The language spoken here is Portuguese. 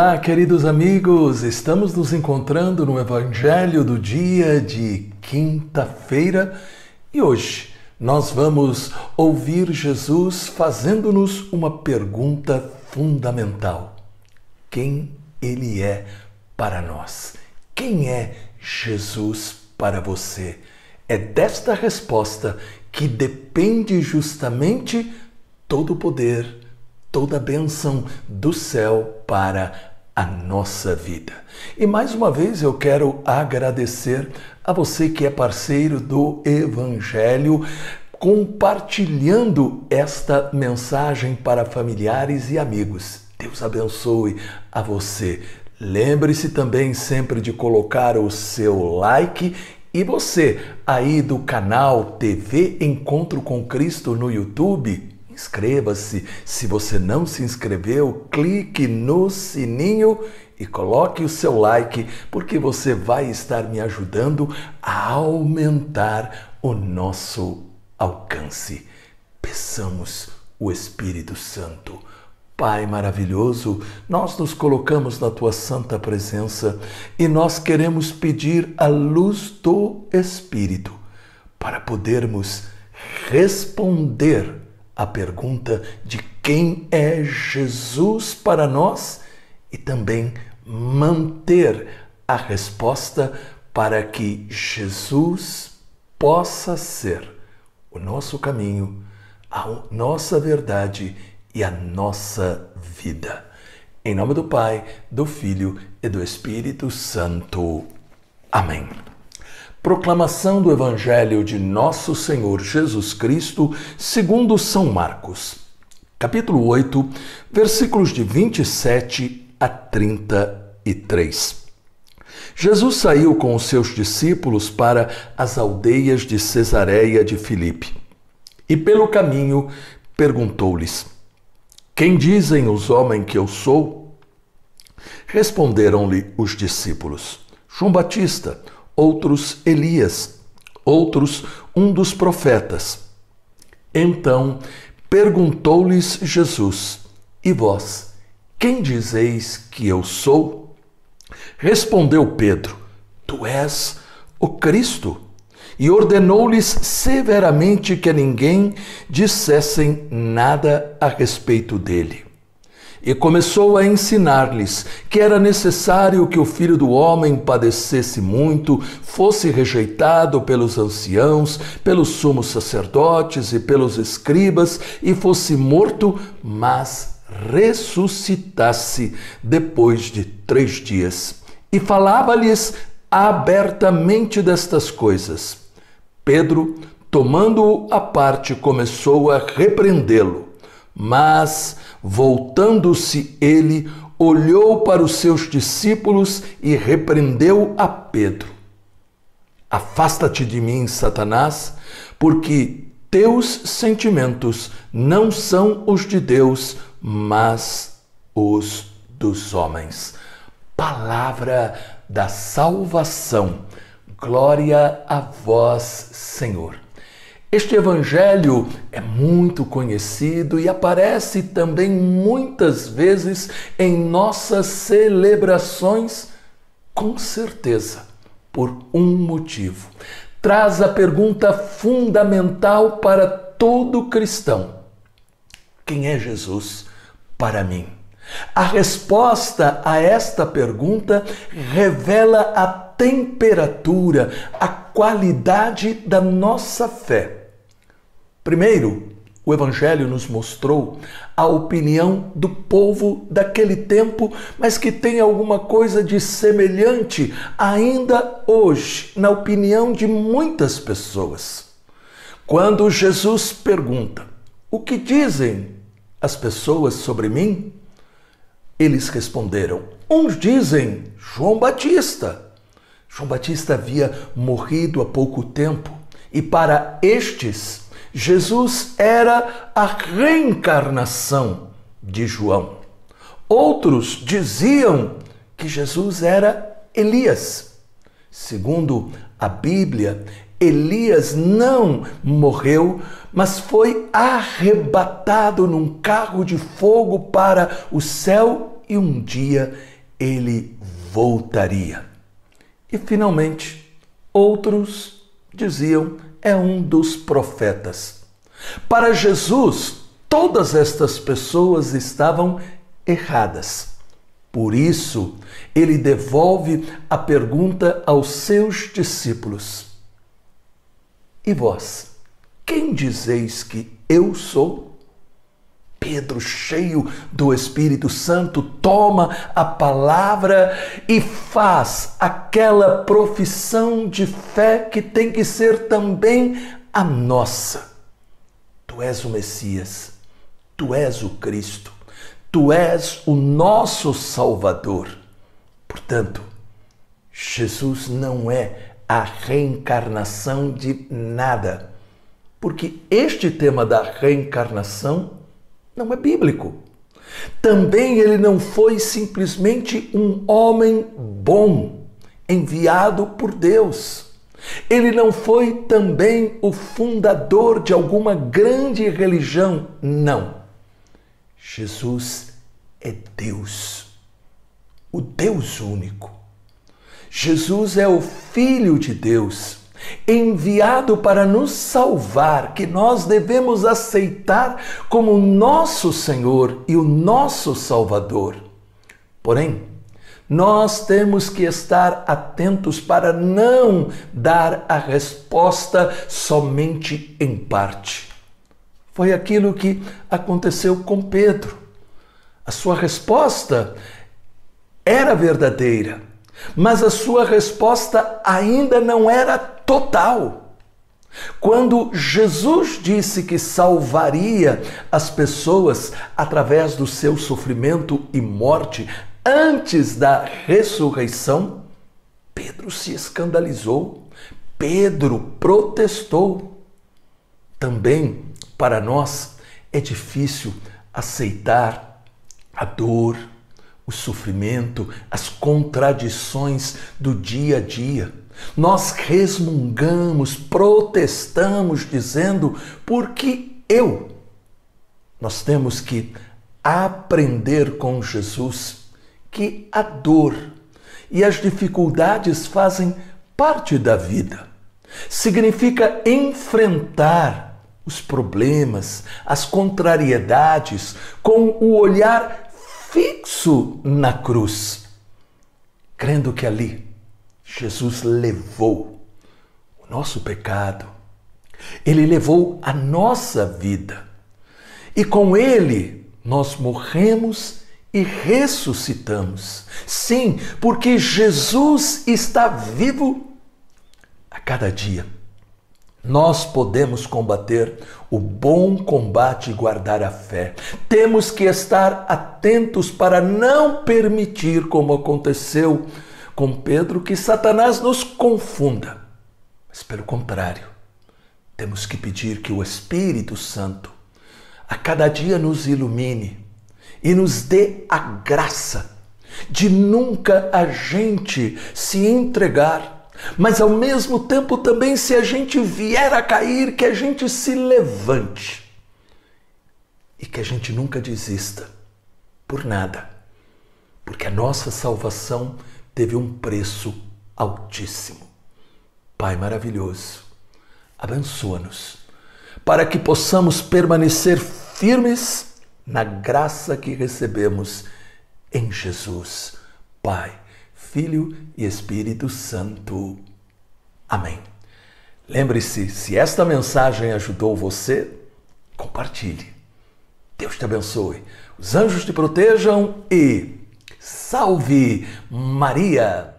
Olá, queridos amigos! Estamos nos encontrando no Evangelho do dia de quinta-feira e hoje nós vamos ouvir Jesus fazendo-nos uma pergunta fundamental. Quem Ele é para nós? Quem é Jesus para você? É desta resposta que depende justamente todo o poder, toda a bênção do céu para a nossa vida. E mais uma vez eu quero agradecer a você que é parceiro do Evangelho, compartilhando esta mensagem para familiares e amigos. Deus abençoe a você. Lembre-se também sempre de colocar o seu like. E você aí do canal TV Encontro com Cristo no YouTube, inscreva-se. Se você não se inscreveu, clique no sininho e coloque o seu like, porque você vai estar me ajudando a aumentar o nosso alcance. Peçamos o Espírito Santo. Pai maravilhoso, nós nos colocamos na Tua santa presença e nós queremos pedir a luz do Espírito para podermos responder a pergunta de quem é Jesus para nós e também manter a resposta para que Jesus possa ser o nosso caminho, a nossa verdade e a nossa vida. Em nome do Pai, do Filho e do Espírito Santo. Amém. Proclamação do Evangelho de Nosso Senhor Jesus Cristo, segundo São Marcos, capítulo 8, versículos de 27 a 33. Jesus saiu com os seus discípulos para as aldeias de Cesareia de Filipe e pelo caminho perguntou-lhes: Quem dizem os homens que eu sou? Responderam-lhe os discípulos: João Batista, outros Elias, outros um dos profetas. Então perguntou-lhes Jesus: E vós, quem dizeis que eu sou? Respondeu Pedro: Tu és o Cristo. E ordenou-lhes severamente que a ninguém dissessem nada a respeito dele. E começou a ensinar-lhes que era necessário que o Filho do Homem padecesse muito, fosse rejeitado pelos anciãos, pelos sumos sacerdotes e pelos escribas, e fosse morto, mas ressuscitasse depois de 3 dias. E falava-lhes abertamente destas coisas. Pedro, tomando-o à parte, começou a repreendê-lo, mas, voltando-se ele, olhou para os seus discípulos e repreendeu a Pedro: Afasta-te de mim, Satanás, porque teus sentimentos não são os de Deus, mas os dos homens. Palavra da salvação. Glória a vós, Senhor. Este evangelho é muito conhecido e aparece também muitas vezes em nossas celebrações, com certeza, por um motivo. Traz a pergunta fundamental para todo cristão: quem é Jesus para mim? A resposta a esta pergunta revela a temperatura, a qualidade da nossa fé. Primeiro, o Evangelho nos mostrou a opinião do povo daquele tempo, mas que tem alguma coisa de semelhante ainda hoje, na opinião de muitas pessoas. Quando Jesus pergunta: O que dizem as pessoas sobre mim? Eles responderam: Uns dizem João Batista. João Batista havia morrido há pouco tempo e para estes, Jesus era a reencarnação de João. Outros diziam que Jesus era Elias. Segundo a Bíblia, Elias não morreu, mas foi arrebatado num carro de fogo para o céu e um dia ele voltaria. E finalmente, outros diziam, é um dos profetas. Para Jesus, todas estas pessoas estavam erradas. Por isso, ele devolve a pergunta aos seus discípulos. E vós, quem dizeis que eu sou? Pedro, cheio do Espírito Santo, toma a palavra e faz aquela profissão de fé que tem que ser também a nossa. Tu és o Messias, tu és o Cristo, tu és o nosso Salvador. Portanto, Jesus não é a reencarnação de nada, porque este tema da reencarnação não é bíblico. Também ele não foi simplesmente um homem bom, enviado por Deus. Ele não foi também o fundador de alguma grande religião, não. Jesus é Deus, o Deus único. Jesus é o Filho de Deus, enviado para nos salvar, que nós devemos aceitar como nosso Senhor e o nosso Salvador. Porém, nós temos que estar atentos para não dar a resposta somente em parte. Foi aquilo que aconteceu com Pedro. A sua resposta era verdadeira, mas a sua resposta ainda não era total. Quando Jesus disse que salvaria as pessoas através do seu sofrimento e morte antes da ressurreição, Pedro se escandalizou, Pedro protestou. Também para nós é difícil aceitar a dor, o sofrimento, as contradições do dia a dia. Nós resmungamos, protestamos, dizendo, porque nós temos que aprender com Jesus que a dor e as dificuldades fazem parte da vida. Significa enfrentar os problemas, as contrariedades, com o olhar fixo na cruz, crendo que ali Jesus levou o nosso pecado, ele levou a nossa vida, e com ele nós morremos e ressuscitamos. Sim, porque Jesus está vivo a cada dia. Nós podemos combater o bom combate e guardar a fé. Temos que estar atentos para não permitir, como aconteceu com Pedro, que Satanás nos confunda. Mas pelo contrário, temos que pedir que o Espírito Santo a cada dia nos ilumine e nos dê a graça de nunca a gente se entregar, mas ao mesmo tempo também, se a gente vier a cair, que a gente se levante e que a gente nunca desista por nada, porque a nossa salvação teve um preço altíssimo. Pai maravilhoso, abençoa-nos para que possamos permanecer firmes na graça que recebemos em Jesus, Pai, Filho e Espírito Santo. Amém. Lembre-se, se esta mensagem ajudou você, compartilhe. Deus te abençoe, os anjos te protejam e salve Maria!